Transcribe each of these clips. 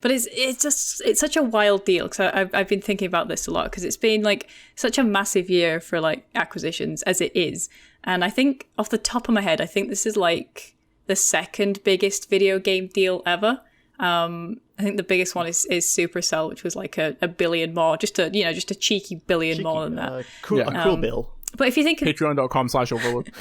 But it's such a wild deal, because I've been thinking about this a lot, because it's been like such a massive year for like acquisitions as it is. And I think off the top of my head, I think this is like the second biggest video game deal ever. I think the biggest one is Supercell, which was like a billion more, just a cheeky billion more than that. A cool bill. But if you think Patreon.com/Overlode.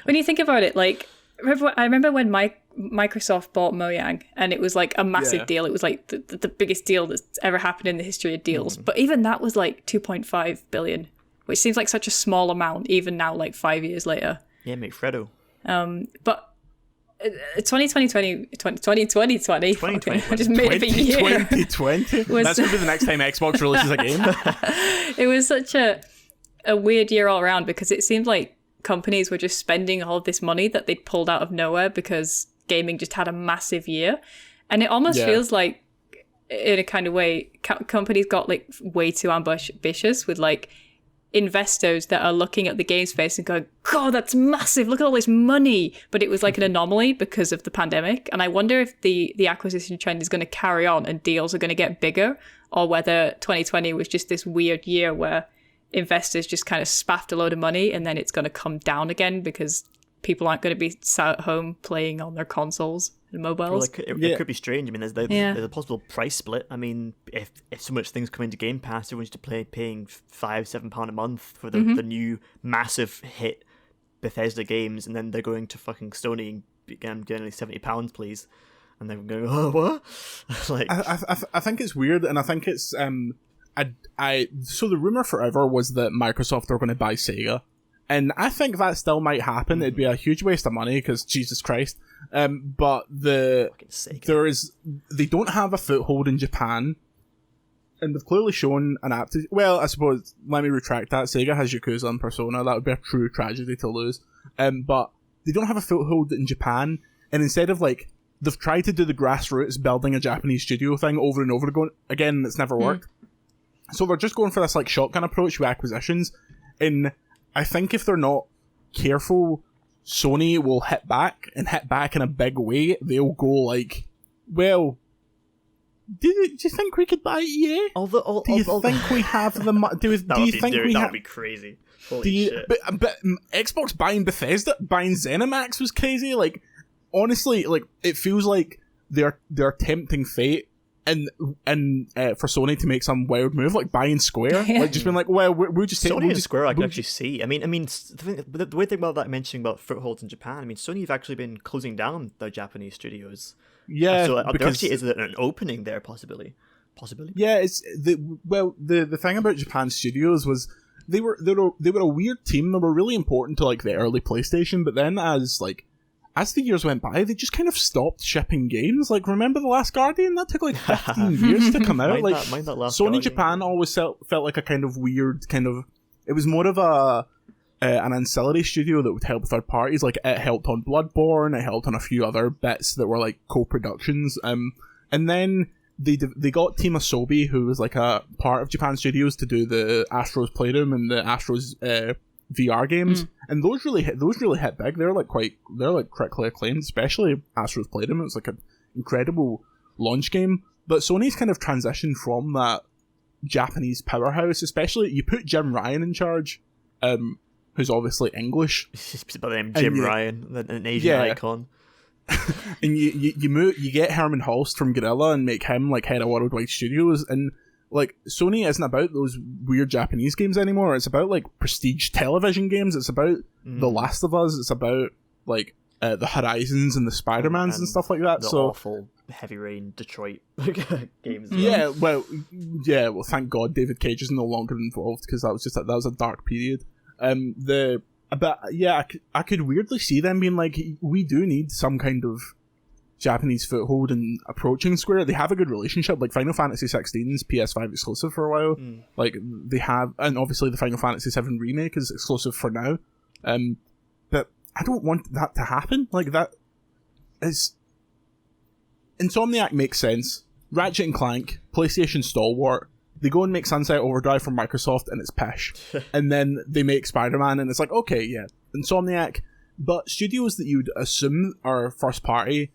When you think about it, like I remember when Microsoft bought Mojang, and it was like a massive deal. It was like the biggest deal that's ever happened in the history of deals. But even that was like 2.5 billion, which seems like such a small amount even now, like 5 years later. Yeah, mate, Fredo. But 2020. I just made up a year. 2020. That's going to be the next time Xbox releases a game. It was such a weird year all around, because it seemed like companies were just spending all of this money that they'd pulled out of nowhere because gaming just had a massive year. And it almost feels like, in a kind of way, companies got like way too ambitious with like investors that are looking at the game space and going, God, that's massive, look at all this money. But it was like an anomaly because of the pandemic. And I wonder if the acquisition trend is going to carry on and deals are going to get bigger, or whether 2020 was just this weird year where investors just kind of spaffed a load of money, and then it's going to come down again because people aren't going to be sat at home playing on their consoles and mobiles. Well, it could be strange. I mean, there's a possible price split. I mean, if so much things come into Game Pass, everyone's to play paying £5-7 a month for the new massive hit Bethesda games, and then they're going to fucking Sony and getting like £70, please, and they're going, oh, what? Like, I think it's weird, and I think it's so the rumor forever was that Microsoft are going to buy Sega, and I think that still might happen. It'd be a huge waste of money because Jesus Christ. But they don't have a foothold in Japan, and they've clearly shown an aptitude. Well, I suppose let me retract that. Sega has Yakuza and Persona. That would be a true tragedy to lose. But they don't have a foothold in Japan, and instead of like they've tried to do the grassroots building a Japanese studio thing over and over again, and it's never worked. So they're just going for this like shotgun approach with acquisitions, and I think if they're not careful, Sony will hit back in a big way. They'll go like, well, do you think we could buy EA? Do you think we have the money? Do you think we have? That would be crazy. Holy shit. But Xbox buying Bethesda, buying ZeniMax was crazy. Like, honestly, like it feels like they're tempting fate. And for Sony to make some wild move like buying Square, like just being like, well, we'll just take Sony and Square. I can actually see. I mean, the weird thing about that, mentioning about footholds in Japan. I mean, Sony have actually been closing down their Japanese studios. Yeah, so there actually is an opening there, possibly. Yeah, it's the thing about Japan studios was they were a weird team. They were really important to like the early PlayStation, but then as the years went by, they just kind of stopped shipping games. Like, remember The Last Guardian? That took like 15 years to come out. Mind that Last Sony Guardian. Japan always felt like a kind of weird kind of... It was more of an ancillary studio that would help third parties. Like, it helped on Bloodborne, it helped on a few other bits that were like co-productions. And then they got Team Asobi, who was like a part of Japan Studios, to do the Astro's Playroom and the Astro's... VR games, and those really hit big. They're critically acclaimed, especially Astro's Playroom. It's like an incredible launch game. But Sony's kind of transitioned from that Japanese powerhouse, especially you put Jim Ryan in charge, who's obviously English. By the name Jim Ryan, an Asian icon. And you get Herman Hulst from Guerrilla and make him like head of Worldwide Studios, and like, Sony isn't about those weird Japanese games anymore. It's about, like, prestige television games. It's about The Last of Us. It's about, like, the Horizons and the Spider-Mans and stuff like that. The awful Heavy Rain Detroit games. Well, thank God David Cage is no longer involved, because that was a dark period. I could weirdly see them being like, we do need some kind of Japanese foothold and approaching Square. They have a good relationship. Like Final Fantasy 16's PS5 exclusive for a while. Like they have, and obviously the Final Fantasy 7 remake is exclusive for now. But I don't want that to happen. Like that is Insomniac makes sense. Ratchet and Clank, PlayStation stalwart. They go and make Sunset Overdrive from Microsoft and it's pish. And then they make Spider-Man and it's like, okay, yeah, Insomniac. But studios that you'd assume are first party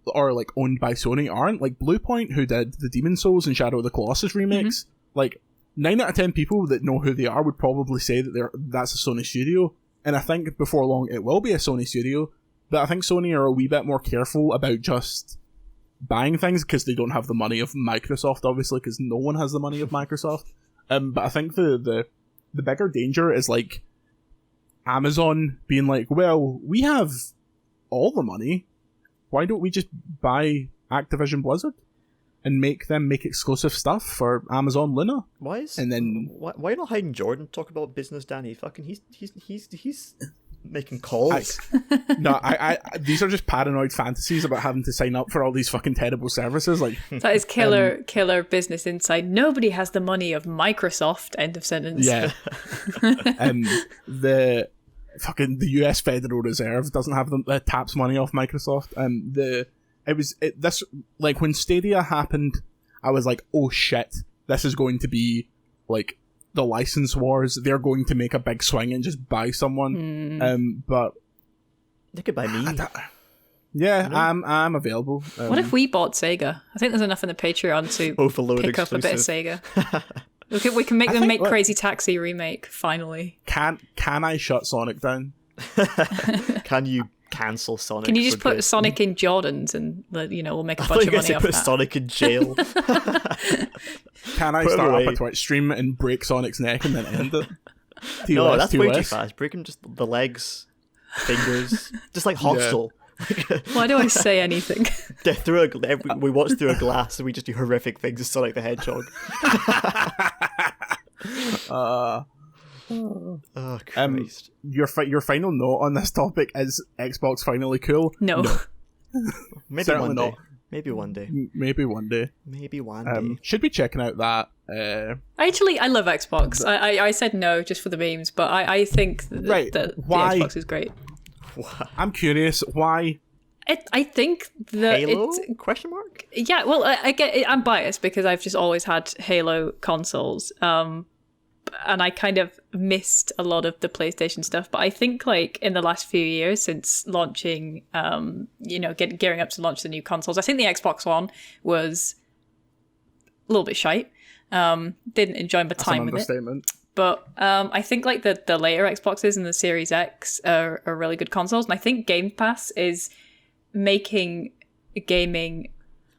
or like owned by Sony aren't. Like Bluepoint, who did the Demon's Souls and Shadow of the Colossus remakes, like 9 out of 10 people that know who they are would probably say that that's a Sony studio. And I think before long it will be a Sony studio. But I think Sony are a wee bit more careful about just buying things because they don't have the money of Microsoft, obviously, because no one has the money of Microsoft. But I think the bigger danger is like Amazon being like, well, we have all the money. Why don't we just buy Activision Blizzard and make them make exclusive stuff for Amazon Luna? Why not Hayden Jordan talk about business, Danny? Fucking he's making calls. I these are just paranoid fantasies about having to sign up for all these fucking terrible services. Like that is killer business insight. Nobody has the money of Microsoft. End of sentence. Yeah. The US Federal Reserve doesn't have the taps money off Microsoft. This like when Stadia happened, I was like, oh shit, this is going to be like the license wars. They're going to make a big swing and just buy someone. But they could buy me. I'm available. What if we bought Sega? I think there's enough in the Patreon to Overlode pick exclusive. up a bit of Sega. We can make them make Crazy Taxi remake finally. Can I shut Sonic down? Can you cancel Sonic? Can you just put Sonic in Jordans and we'll make a bunch of money off put that? Sonic in jail. Can I start up a Twitch stream and break Sonic's neck and then end it? No, that's way too fast. Break him just the legs, fingers, just like Hostel. Yeah. Why do I say anything? We watch through a glass and we just do horrific things as Sonic the Hedgehog. Oh Christ! Your final note on this topic is Xbox finally cool? No. Maybe certainly one day. not. Maybe one day. Maybe one day. Maybe one day. Should be checking out that. Actually, I love Xbox. I said no just for the memes, but I think that the Xbox is great. I'm curious why. I think that Halo? Question mark? Yeah, well, I get it. I'm biased because I've just always had Halo consoles, and I kind of missed a lot of the PlayStation stuff. But I think like in the last few years since launching, gearing up to launch the new consoles, I think the Xbox One was a little bit shite. Didn't enjoy my time with it. But I think like the later Xboxes and the Series X are really good consoles, and I think Game Pass is making gaming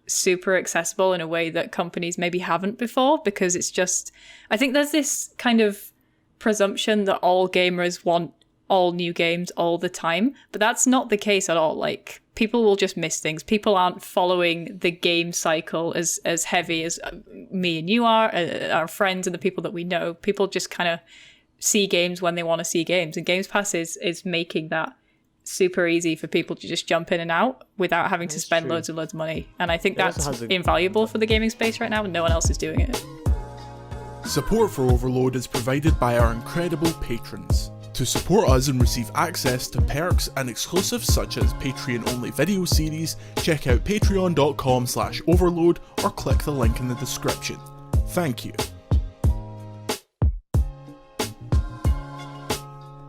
super accessible in a way that companies maybe haven't before, because it's just, I think there's this kind of presumption that all gamers want all new games all the time, but that's not the case at all. Like, people will just miss things. People aren't following the game cycle as heavy as me and you are, our friends and the people that we know. People just kind of see games when they want to see games, and Games Pass is making that super easy for people to just jump in and out without having to spend loads and loads of money. And I think that's invaluable for the gaming space right now, and no one else is doing it. Support for Overload is provided by our incredible patrons. To support us and receive access to perks and exclusives such as Patreon-only video series, check out patreon.com/overload or click the link in the description. Thank you.